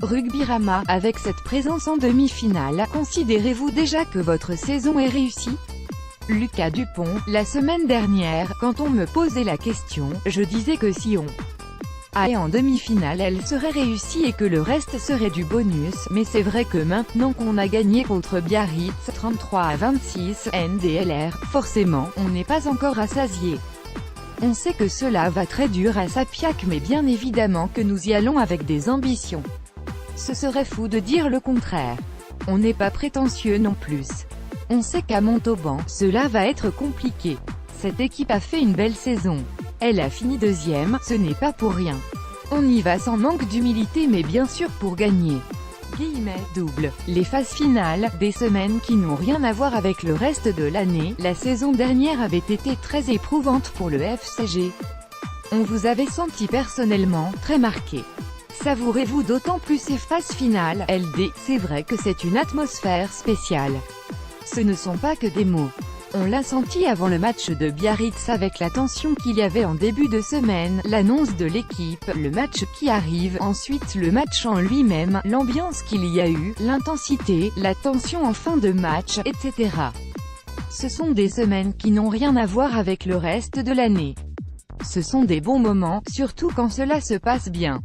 Rugbyrama, avec cette présence en demi-finale, considérez-vous déjà que votre saison est réussie? Lucas Dupont, la semaine dernière, quand on me posait la question, je disais que si on allait en demi-finale elle serait réussie et que le reste serait du bonus, mais c'est vrai que maintenant qu'on a gagné contre Biarritz, 33-26, NDLR, forcément, on n'est pas encore rassasié. On sait que cela va très dur à Sapiac mais bien évidemment que nous y allons avec des ambitions. Ce serait fou de dire le contraire. On n'est pas prétentieux non plus. On sait qu'à Montauban, cela va être compliqué. Cette équipe a fait une belle saison. Elle a fini deuxième, ce n'est pas pour rien. On y va sans manque d'humilité mais bien sûr pour gagner. Double. Les phases finales, des semaines qui n'ont rien à voir avec le reste de l'année, la saison dernière avait été très éprouvante pour le FCG. On vous avait senti personnellement, très marqué. Savourez-vous d'autant plus ces phases finales, LD, c'est vrai que c'est une atmosphère spéciale. Ce ne sont pas que des mots. On l'a senti avant le match de Biarritz avec la tension qu'il y avait en début de semaine, l'annonce de l'équipe, le match qui arrive, ensuite le match en lui-même, l'ambiance qu'il y a eu, l'intensité, la tension en fin de match, etc. Ce sont des semaines qui n'ont rien à voir avec le reste de l'année. Ce sont des bons moments, surtout quand cela se passe bien.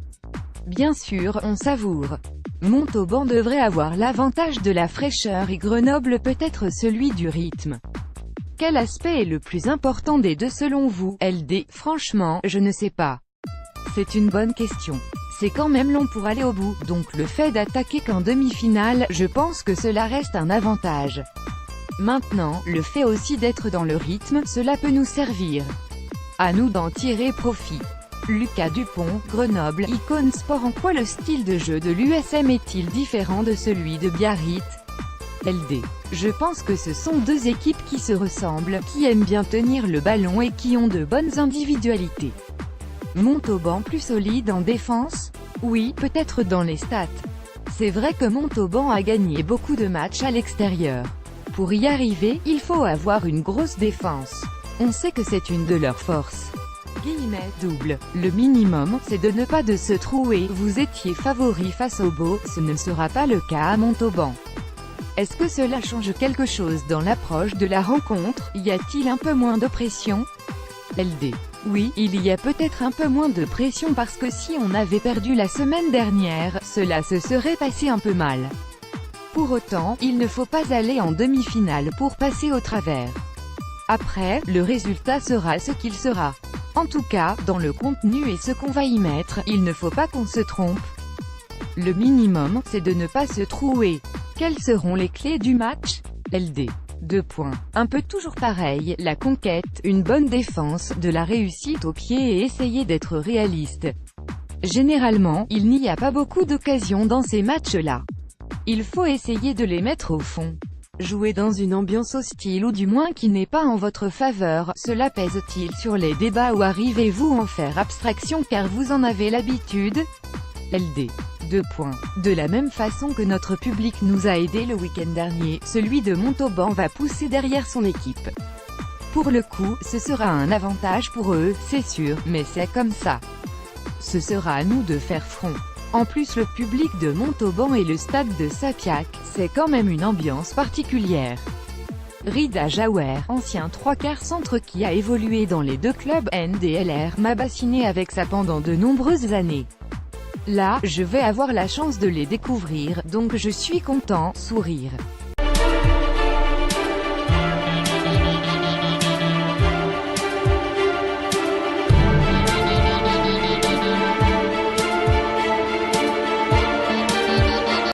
Bien sûr, on savoure. Montauban devrait avoir l'avantage de la fraîcheur et Grenoble peut-être celui du rythme. Quel aspect est le plus important des deux selon vous, LD? Franchement, je ne sais pas. C'est une bonne question. C'est quand même long pour aller au bout, donc le fait d'attaquer qu'en demi-finale, je pense que cela reste un avantage. Maintenant, le fait aussi d'être dans le rythme, cela peut nous servir. À nous d'en tirer profit. Lucas Dupont, Grenoble, Icône Sport. En quoi le style de jeu de l'USM est-il différent de celui de Biarritz? LD. Je pense que ce sont deux équipes qui se ressemblent, qui aiment bien tenir le ballon et qui ont de bonnes individualités. Montauban plus solide en défense? Oui, peut-être dans les stats. C'est vrai que Montauban a gagné beaucoup de matchs à l'extérieur. Pour y arriver, il faut avoir une grosse défense. On sait que c'est une de leurs forces. Double. Le minimum, c'est de ne pas de se trouer. Vous étiez favori face au Beau, ce ne sera pas le cas à Montauban. Est-ce que cela change quelque chose dans l'approche de la rencontre? Y a-t-il un peu moins de pression? LD. Oui, il y a peut-être un peu moins de pression parce que si on avait perdu la semaine dernière, cela se serait passé un peu mal. Pour autant, il ne faut pas aller en demi-finale pour passer au travers. Après, le résultat sera ce qu'il sera. En tout cas, dans le contenu et ce qu'on va y mettre, il ne faut pas qu'on se trompe. Le minimum, c'est de ne pas se trouer. Quelles seront les clés du match? LD. 2 points. Un peu toujours pareil, la conquête, une bonne défense, de la réussite au pied et essayer d'être réaliste. Généralement, il n'y a pas beaucoup d'occasions dans ces matchs-là. Il faut essayer de les mettre au fond. Jouer dans une ambiance hostile ou du moins qui n'est pas en votre faveur, cela pèse-t-il sur les débats ou arrivez-vous à en faire abstraction car vous en avez l'habitude? LD. 2 points. De la même façon que notre public nous a aidés le week-end dernier, celui de Montauban va pousser derrière son équipe. Pour le coup, ce sera un avantage pour eux, c'est sûr, mais c'est comme ça. Ce sera à nous de faire front. En plus le public de Montauban et le stade de Sapiac, c'est quand même une ambiance particulière. Rida Jaouer, ancien 3/4 centre qui a évolué dans les deux clubs NDLR, m'a bassiné avec ça pendant de nombreuses années. Là, je vais avoir la chance de les découvrir, donc je suis content, sourire.